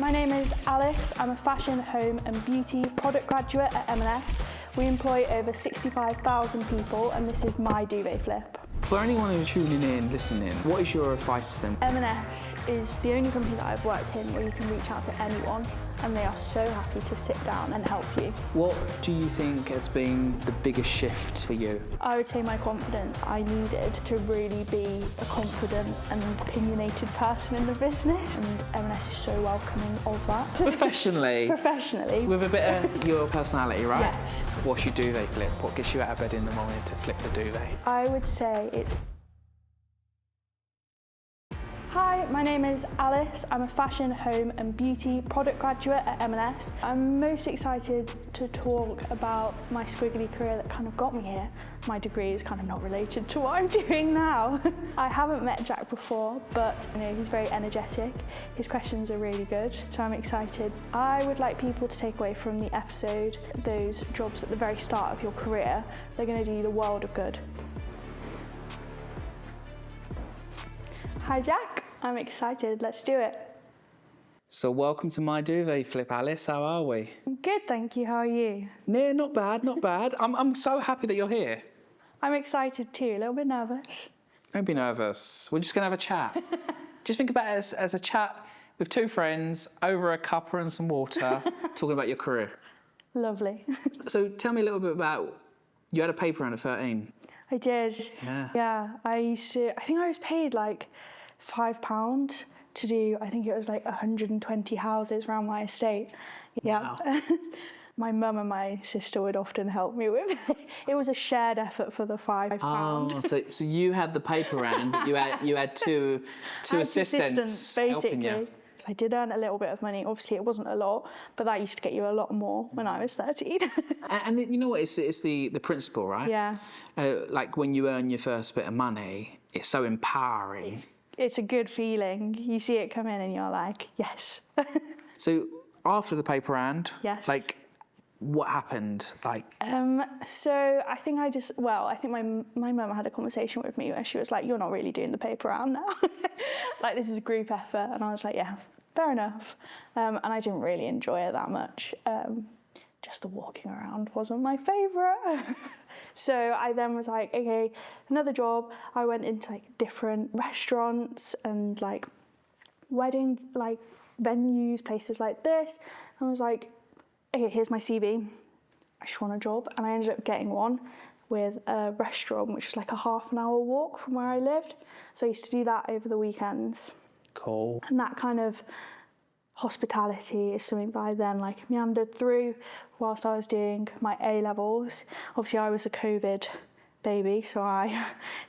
my name is Alice. I'm a fashion, home and beauty product graduate at M&S. We employ over 65,000 people and this is my duvet flip. For anyone who's tuning in, listening, what is your advice to them? M&S is the only company that I've worked in where you can reach out to anyone and they are so happy to sit down and help you. What do you think has been the biggest shift for you? I would say my confidence. I needed to really be a confident and opinionated person in the business, and M&S is so welcoming of that. Professionally? Professionally. With a bit of your personality, right? Yes. What's your duvet flip? What gets you out of bed in the morning to flip the duvet? I would say it's... Hi, my name is Alice. I'm a fashion, home and beauty product graduate at M&S. I'm most excited to talk about my squiggly career that kind of got me here. My degree is kind of not related to what I'm doing now. I haven't met Jack before, but he's very energetic. His questions are really good, so I'm excited. I would like people to take away from the episode those jobs at the very start of your career. They're going to do you the world of good. Hi Jack, I'm excited, let's do it. So welcome to my duvet flip, Alice. How are we? Good, thank you, how are you? Yeah, not bad, not bad. I'm so happy that you're here. I'm excited too, a little bit nervous. Don't be nervous, we're just going to have a chat. Just think about it as a chat with two friends over a cuppa and some water, talking about your career. Lovely. So tell me a little bit about, you had a paper round at 13. I did. Yeah. I think I was paid like £5 to do, I think it was like 120 houses around my estate. Yeah. Wow. My mum and my sister would often help me with it. It was a shared effort for the £5. Oh, so you had the paper round, but you had two assistants basically. helping you. I did earn a little bit of money. Obviously, it wasn't a lot, but that used to get you a lot more when I was 13. And you know what? It's the principle, right? Yeah. Like when you earn your first bit of money, it's so empowering. It's a good feeling. You see it come in and you're like, yes. So after the paper round, yes. Like, what happened? Like, so I think I think my mum had a conversation with me where she was like, "You're not really doing the paper round now. Like this is a group effort," and I was like, "Yeah, fair enough." And I didn't really enjoy it that much. Just the walking around wasn't my favourite. So I then was like, okay, another job. I went into like different restaurants and like wedding like venues, places like this. And I was like, okay, here's my CV. I just want a job. And I ended up getting one with a restaurant, which was like a half-an-hour walk from where I lived. So I used to do that over the weekends. Cool. And that kind of hospitality is something that I then like meandered through whilst I was doing my A-levels. Obviously, I was a COVID baby, so I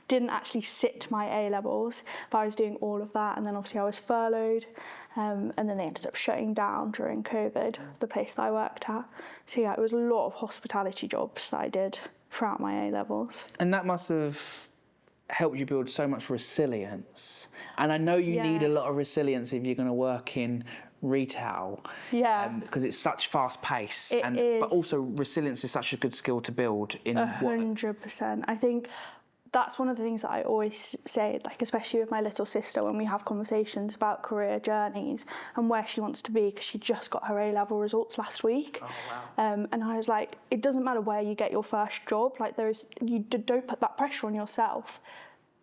didn't actually sit my A-levels, but I was doing all of that. And then obviously I was furloughed. And then they ended up shutting down during COVID, the place that I worked at. So yeah, it was a lot of hospitality jobs that I did throughout my A-levels. And that must have helped you build so much resilience. And I know you need a lot of resilience if you're going to work in retail. Yeah. Because it's such fast pace. It is. But also resilience is such a good skill to build in 100%. I think that's one of the things that I always say, like especially with my little sister when we have conversations about career journeys and where she wants to be, because she just got her A-level results last week. Oh, wow. And I was like, it doesn't matter where you get your first job, like you don't put that pressure on yourself.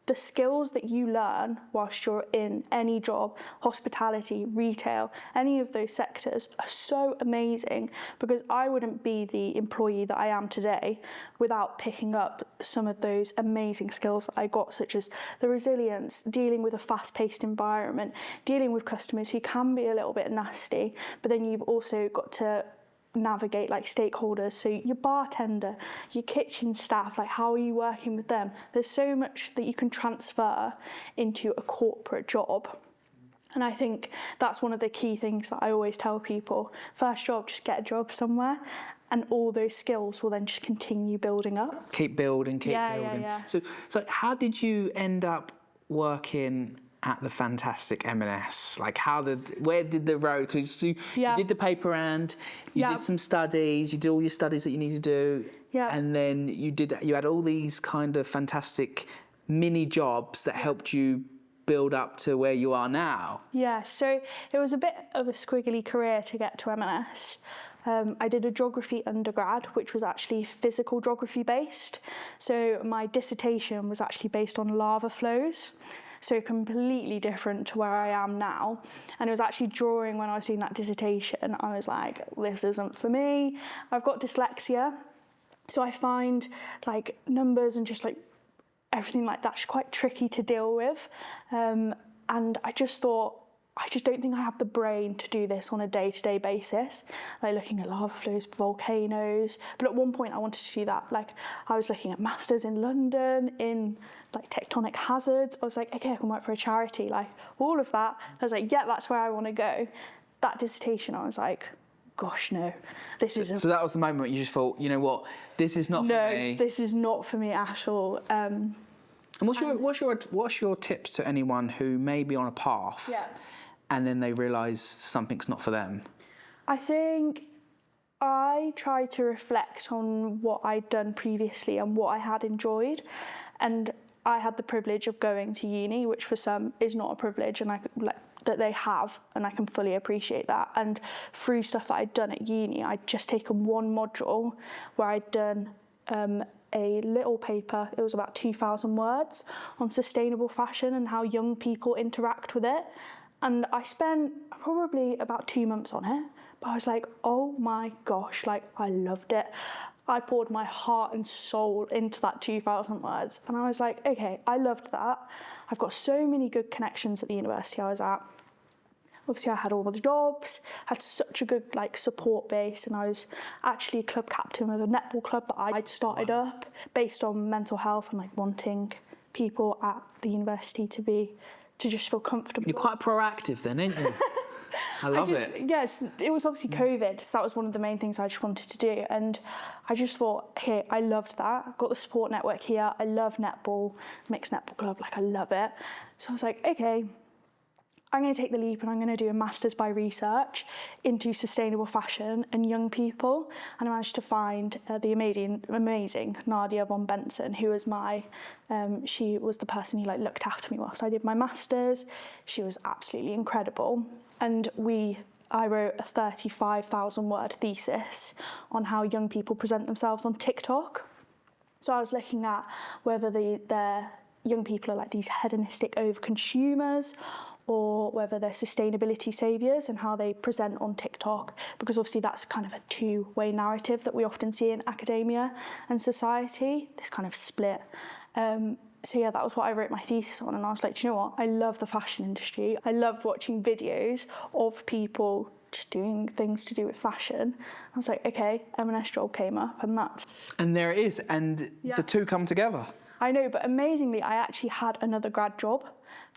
The skills that you learn whilst you're in any job, hospitality, retail, any of those sectors are so amazing, because I wouldn't be the employee that I am today without picking up some of those amazing skills that I got, such as the resilience, dealing with a fast-paced environment, dealing with customers who can be a little bit nasty, but then you've also got to navigate like stakeholders, so your bartender, your kitchen staff, like how are you working with them? There's so much that you can transfer into a corporate job, and I think that's one of the key things that I always tell people. First job, just get a job somewhere, and all those skills will then just continue building up. Keep building. Yeah. So how did you end up working at the fantastic M&S? Like where did the road, because you did the paper round, you did some studies, you did all your studies that you need to do, and then you had all these kind of fantastic mini jobs that helped you build up to where you are now? Yeah, so it was a bit of a squiggly career to get to M&S. I did a geography undergrad, which was actually physical geography based. So my dissertation was actually based on lava flows. So completely different to where I am now. And it was actually during when I was doing that dissertation, I was like, this isn't for me. I've got dyslexia. So I find like numbers and just like everything like that's quite tricky to deal with. And I just thought, I just don't think I have the brain to do this on a day-to-day basis, like looking at lava flows, volcanoes. But at one point I wanted to do that. Like I was looking at masters in London in like tectonic hazards. I was like, okay, I can work for a charity, like all of that. I was like, yeah, that's where I want to go. That dissertation, I was like, gosh, no, this isn't. So that was the moment you just thought, you know what, this is not for me. No, this is not for me at all. And what's your tips to anyone who may be on a path? Yeah. And then they realise something's not for them? I think I try to reflect on what I'd done previously and what I had enjoyed. And I had the privilege of going to uni, which for some is not a privilege, and that they have, and I can fully appreciate that. And through stuff that I'd done at uni, I'd just taken one module where I'd done a little paper, it was about 2,000 words, on sustainable fashion and how young people interact with it. And I spent probably about 2 months on it, but I was like, oh my gosh, like I loved it. I poured my heart and soul into that 2,000 words. And I was like, okay, I loved that. I've got so many good connections at the university I was at. Obviously I had all the jobs, had such a good like support base, and I was actually club captain of a netball club that I'd started up based on mental health and like wanting people at the university to just feel comfortable. You're quite proactive then, aren't you? I love it. Yes, it was obviously COVID, so that was one of the main things I just wanted to do. And I just thought, okay, I loved that. I've got the support network here. I love netball, mixed netball club, like I love it. So I was like, okay, I'm going to take the leap and I'm going to do a master's by research into sustainable fashion and young people. And I managed to find the amazing Nadia von Benson, who was she was the person who like looked after me whilst I did my master's. She was absolutely incredible. And I wrote a 35,000 word thesis on how young people present themselves on TikTok. So I was looking at whether their young people are like these hedonistic over-consumers, or whether they're sustainability saviours and how they present on TikTok, because obviously that's kind of a two-way narrative that we often see in academia and society, this kind of split. So yeah, that was what I wrote my thesis on, and I was like, do you know what? I love the fashion industry. I loved watching videos of people just doing things to do with fashion. I was like, okay, M&S job came up, and that's... And there it is, and the two come together. I know, but amazingly, I actually had another grad job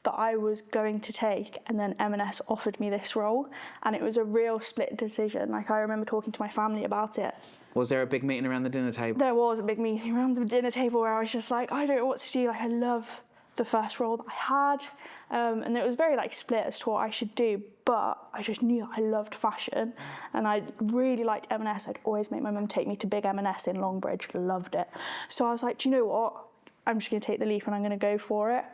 that I was going to take, and then M&S offered me this role, and it was a real split decision. Like, I remember talking to my family about it. Was there a big meeting around the dinner table? There was a big meeting around the dinner table where I was just like, I don't know what to do. Like, I love the first role that I had, and it was very like split as to what I should do, but I just knew that I loved fashion, and I really liked M&S. I'd always make my mum take me to big M&S in Longbridge, loved it. So I was like, do you know what? I'm just going to take the leap and I'm going to go for it.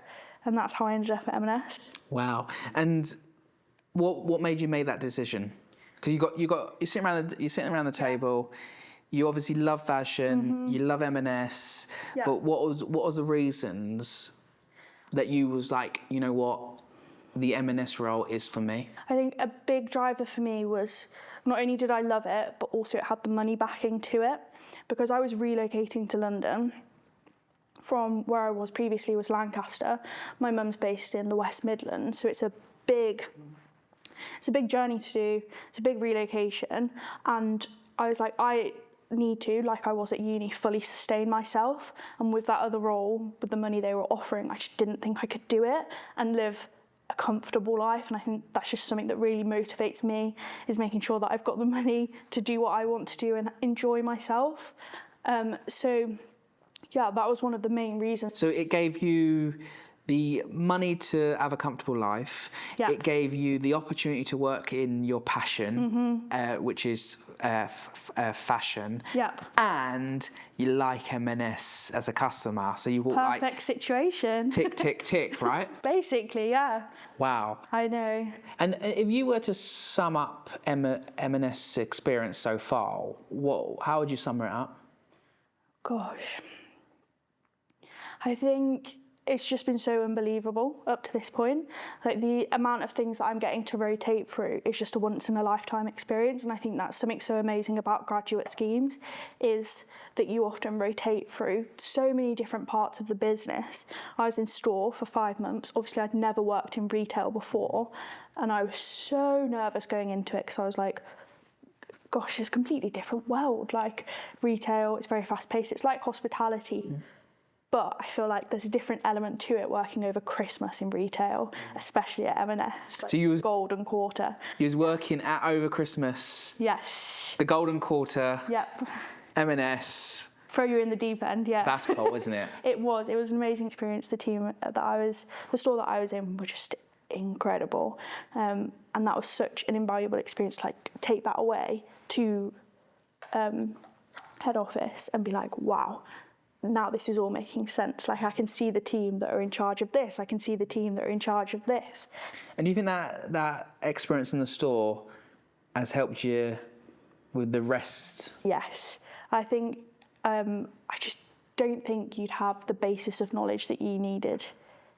And that's how I ended up at M&S. Wow. And what made you make that decision? Because you're sitting around the table. You obviously love fashion. You love M&S. Yeah. But what was the reasons that you was like, you know what, the M&S role is for me? I think a big driver for me was not only did I love it, but also it had the money backing to it, because I was relocating to London. From where I was previously was Lancaster. My mum's based in the West Midlands, so it's a big journey to do. It's a big relocation, and I was like, I need to, like I was at uni, fully sustain myself. And with that other role, with the money they were offering, I just didn't think I could do it and live a comfortable life. And I think that's just something that really motivates me, is making sure that I've got the money to do what I want to do and enjoy myself. So yeah, that was one of the main reasons. So it gave you the money to have a comfortable life. Yep. It gave you the opportunity to work in your passion, which is fashion. Yep. And you like M&S as a customer, so you walk like Perfect situation. tick, tick, tick, right? Basically, yeah. Wow. I know. And if you were to sum up M&S experience so far, how would you sum it up? Gosh. I think it's just been so unbelievable up to this point. Like, the amount of things that I'm getting to rotate through is just a once in a lifetime experience, and I think that's something so amazing about graduate schemes, is that you often rotate through so many different parts of the business. I was in store for 5 months. Obviously, I'd never worked in retail before, and I was so nervous going into it because I was like, gosh, it's a completely different world. Like, retail, it's very fast paced. It's like hospitality. But I feel like there's a different element to it working over Christmas in retail, especially at M&S. Like, so you was golden quarter. You was working at over Christmas. Yes. The golden quarter. Yep. M&S. Throw you in the deep end, yeah. That's cool, isn't it? It was an amazing experience. The store that I was in were just incredible. And that was such an invaluable experience to like take that away to head office and be like, wow, now this is all making sense. Like, I can see the team that are in charge of this. I can see the team that are in charge of this. And do you think that experience in the store has helped you with the rest? Yes. I think, I just don't think you'd have the basis of knowledge that you needed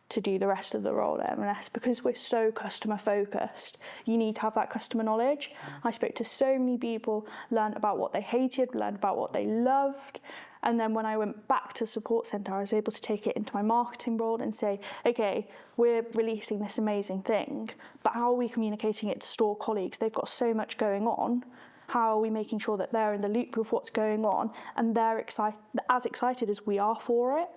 to do the rest of the role at M&S, because we're so customer focused. You need to have that customer knowledge. I spoke to so many people, learned about what they hated, learned about what they loved. And then when I went back to support centre, I was able to take it into my marketing role and say, okay, we're releasing this amazing thing, but how are we communicating it to store colleagues? They've got so much going on. How are we making sure that they're in the loop with what's going on and they're as excited as we are for it?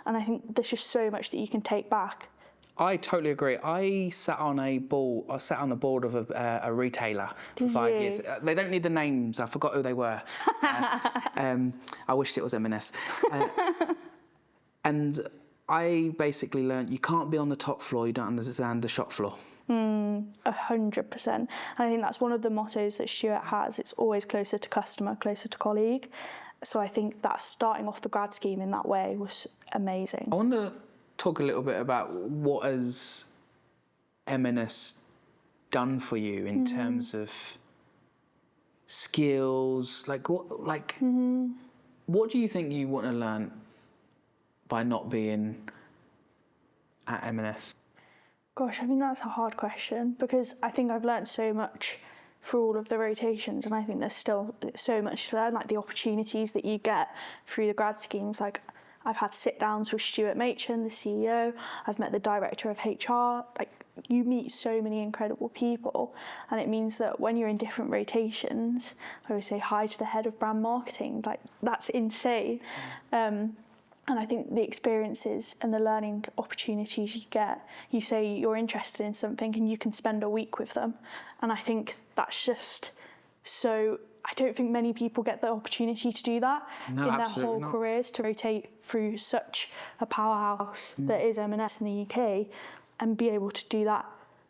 And I think there's just so much that you can take back. I totally agree. I sat on the board of a retailer for 5 years. They don't need the names. I forgot who they were. I wished it was M&S. And I basically learned you can't be on the top floor. You don't understand the shop floor. 100%. And I think that's one of the mottos that Stuart has. It's always closer to customer, closer to colleague. So I think that starting off the grad scheme in that way was amazing. I want to talk a little bit about what has M&S done for you in terms of skills. Like what do you think you want to learn by not being at M&S? Gosh, I mean, that's a hard question, because I think I've learned so much through all of the rotations, and I think there's still so much to learn, like the opportunities that you get through the grad schemes. Like, I've had sit downs with Stuart Machin, the CEO. I've met the director of HR. Like, you meet so many incredible people, and it means that when you're in different rotations, I always say hi to the head of brand marketing. Like, that's insane. And I think the experiences and the learning opportunities you get, you say you're interested in something and you can spend a week with them. And I think that's just so, I don't think many people get the opportunity to do that in their whole careers, to rotate through such a powerhouse that is M&S in the UK, and be able to do that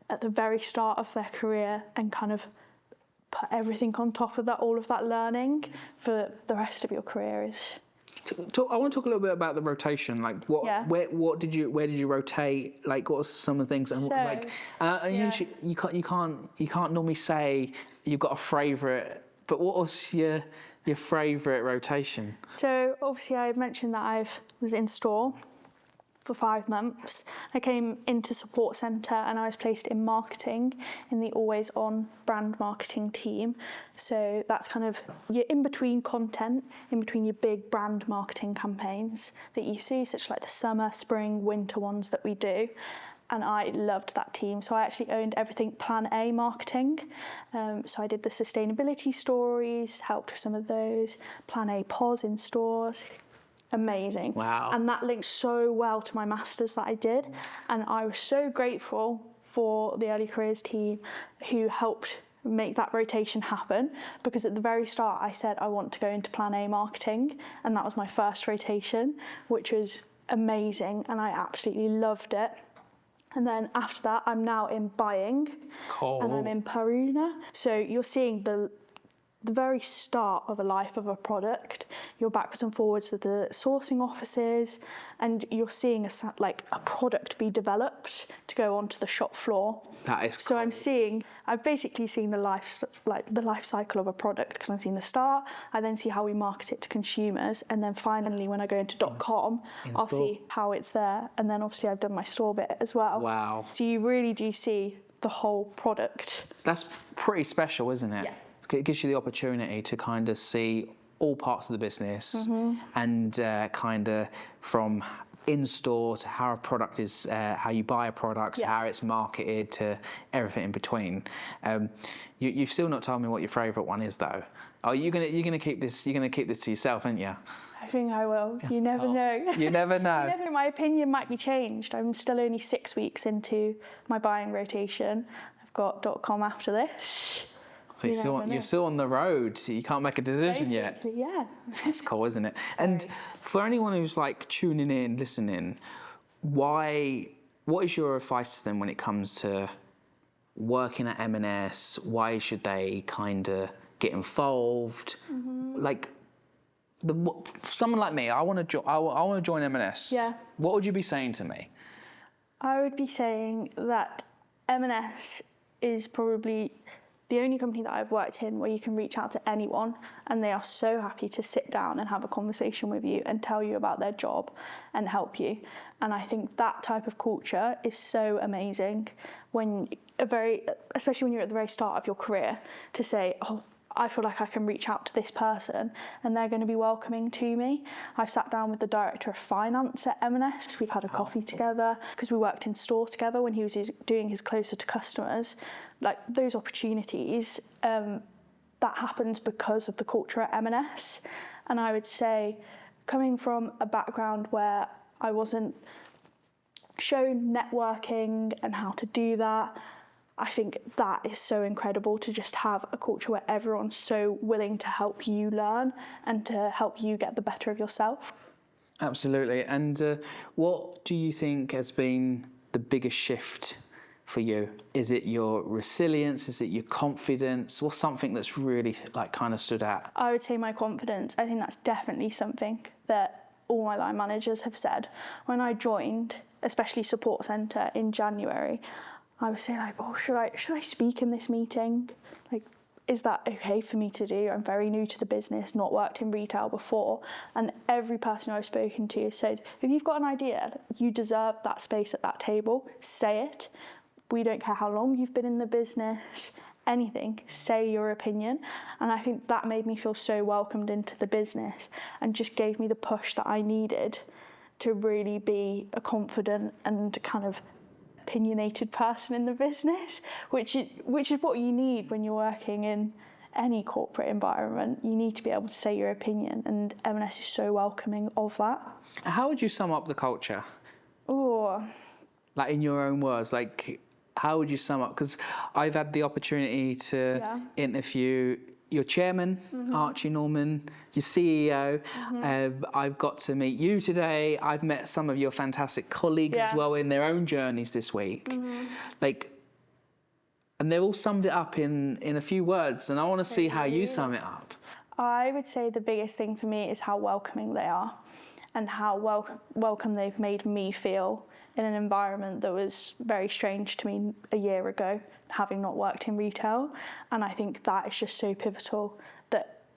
at the very start of their career and kind of put everything on top of that, all of that learning for the rest of your career is... I want to talk a little bit about the rotation. Like, where did you rotate? Like, what are some of the things? And usually you can't normally say you've got a favourite. But what was your favourite rotation? So obviously I mentioned that I was in store for 5 months. I came into support centre and I was placed in marketing in the always on brand marketing team. So that's kind of your in-between content, in between your big brand marketing campaigns that you see, such like the summer, spring, winter ones that we do. And I loved that team. So I actually owned everything Plan A marketing. So I did the sustainability stories, helped with some of those, Plan A POS in stores. Amazing. Wow. And that linked so well to my masters that I did, and I was so grateful for the early careers team who helped make that rotation happen, because at the very start I said I want to go into Plan A marketing, and that was my first rotation, which was amazing, and I absolutely loved it. And then after that, I'm now in buying, and I'm in Peruna. So you're seeing the very start of a life of a product. You're backwards and forwards to the sourcing offices, and you're seeing a product be developed to go onto the shop floor. That is so cool. I've basically seen the life cycle of a product, because I've seen the start. I then see how we market it to consumers, and then finally when I go into .com, I'll see how it's there, and then obviously I've done my store bit as well. Wow. So you really do see the whole product. That's pretty special, isn't it? Yeah. It gives you the opportunity to kind of see all parts of the business, and kind of from in-store to how a product is, how you buy a product, how it's marketed, to everything in between. You've still not told me what your favourite one is, though. Oh, you're gonna keep this to yourself, aren't you? I think I will. You never know. You never know. My opinion might be changed. I'm still only 6 weeks into my buying rotation. I've got .com after this. So you're still on the road, so you can't make a decision yet. Yeah. That's cool, isn't it? And for anyone who's like tuning in, listening, what is your advice to them when it comes to working at M&S? Why should they kind of get involved? Like, someone like me, I want to join M&S. Yeah. What would you be saying to me? I would be saying that M&S is probably the only company that I've worked in where you can reach out to anyone and they are so happy to sit down and have a conversation with you and tell you about their job and help you. And I think that type of culture is so amazing especially when you're at the very start of your career, to say, oh, I feel like I can reach out to this person and they're going to be welcoming to me. I've sat down with the director of finance at M&S. We've had a coffee together because we worked in store together when he was doing his closer to customers. Like, those opportunities, that happens because of the culture at M&S. And I would say, coming from a background where I wasn't shown networking and how to do that, I think that is so incredible, to just have a culture where everyone's so willing to help you learn and to help you get the better of yourself. Absolutely. And what do you think has been the biggest shift for you? Is it your resilience? Is it your confidence? What's something that's really kind of stood out? I would say my confidence. I think that's definitely something that all my line managers have said. When I joined, especially support centre in January, I would say oh, should I speak in this meeting? Is that okay for me to do? I'm very new to the business, not worked in retail before. And every person I've spoken to has said, if you've got an idea, you deserve that space at that table, say it. We don't care how long you've been in the business, anything, say your opinion. And I think that made me feel so welcomed into the business and just gave me the push that I needed to really be a confident and kind of opinionated person in the business, which is what you need when you're working in any corporate environment. You need to be able to say your opinion, and M&S is so welcoming of that. How would you sum up the culture? Oh, in your own words, how would you sum up? Because I've had the opportunity to interview your chairman, Archie Norman, your CEO. I've got to meet you today. I've met some of your fantastic colleagues as well in their own journeys this week. And they've all summed it up in a few words, and I want to see how you sum it up. I would say the biggest thing for me is how welcoming they are and how welcome they've made me feel in an environment that was very strange to me a year ago, having not worked in retail. And I think that is just so pivotal,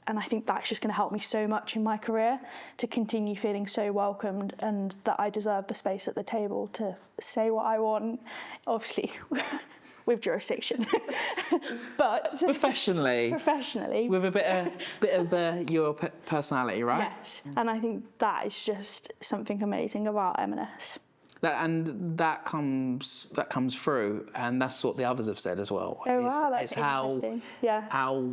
and I think that's just going to help me so much in my career, to continue feeling so welcomed and that I deserve the space at the table to say what I want, obviously with jurisdiction, but professionally with a bit of your personality, right? Yes, and I think that is just something amazing about M&S. That comes through, and that's what the others have said as well. Oh wow, that's interesting. How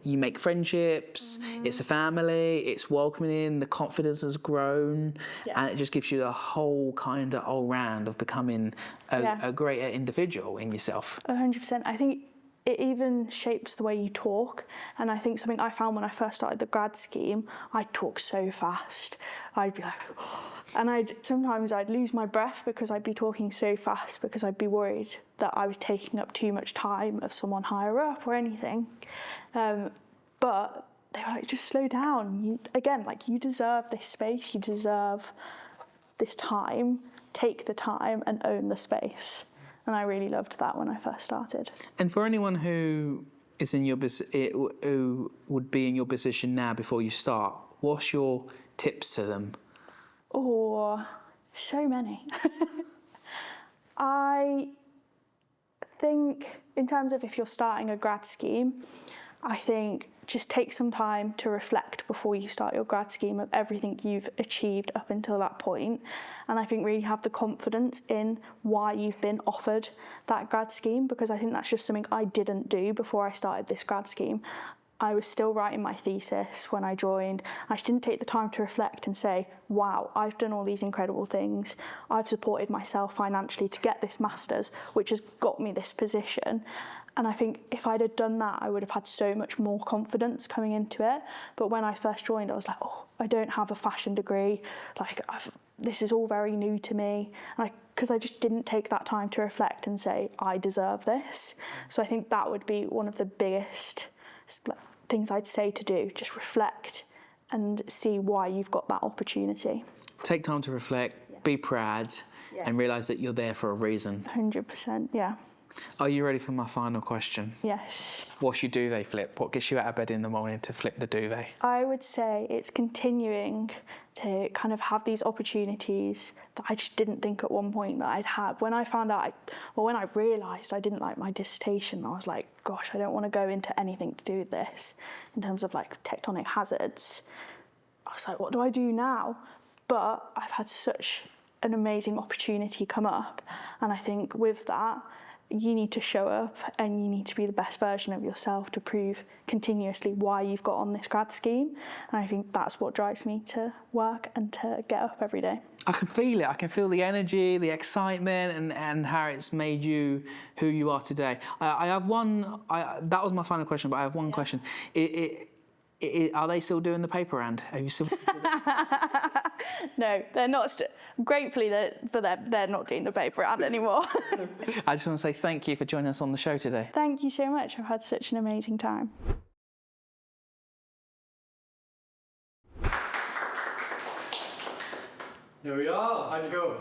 you make friendships, it's a family, it's welcoming, the confidence has grown, and it just gives you the whole kind of all round of becoming a greater individual in yourself. 100%. I think it even shapes the way you talk. And I think something I found when I first started the grad scheme, I'd talk so fast. I'd be like, and sometimes I'd lose my breath because I'd be talking so fast because I'd be worried that I was taking up too much time of someone higher up or anything. But they were like, just slow down. You deserve this space, you deserve this time. Take the time and own the space. And I really loved that when I first started. And for anyone who is in who would be in your position now before you start, what's your tips to them? Oh, so many. I think in terms of if you're starting a grad scheme, I think just take some time to reflect before you start your grad scheme of everything you've achieved up until that point. And I think really have the confidence in why you've been offered that grad scheme, because I think that's just something I didn't do before I started this grad scheme. I was still writing my thesis when I joined. I just didn't take the time to reflect and say, wow, I've done all these incredible things. I've supported myself financially to get this master's, which has got me this position. And I think if I'd have done that, I would have had so much more confidence coming into it. But when I first joined, I was like, oh, I don't have a fashion degree. This is all very new to me. Because I just didn't take that time to reflect and say, I deserve this. So I think that would be one of the biggest things I'd say to do. Just reflect and see why you've got that opportunity. Take time to reflect, be proud, and realise that you're there for a reason. 100%, yeah. Are you ready for my final question? Yes. What's your duvet flip? What gets you out of bed in the morning to flip the duvet? I would say it's continuing to kind of have these opportunities that I just didn't think at one point that I'd have. When I found out, when I realised I didn't like my dissertation, I was like, gosh, I don't want to go into anything to do with this in terms of like tectonic hazards. I was like, what do I do now? But I've had such an amazing opportunity come up. And I think with that, you need to show up and you need to be the best version of yourself to prove continuously why you've got on this grad scheme. And I think that's what drives me to work and to get up every day. I can feel it. I can feel the energy, the excitement, and how it's made you who you are today. I have one. That was my final question, but I have one question. Are they still doing the paper round? Have you still? No, they're not. Gratefully, for them, they're not doing the paper round anymore. I just want to say thank you for joining us on the show today. Thank you so much. I've had such an amazing time. Here we are. How'd you go?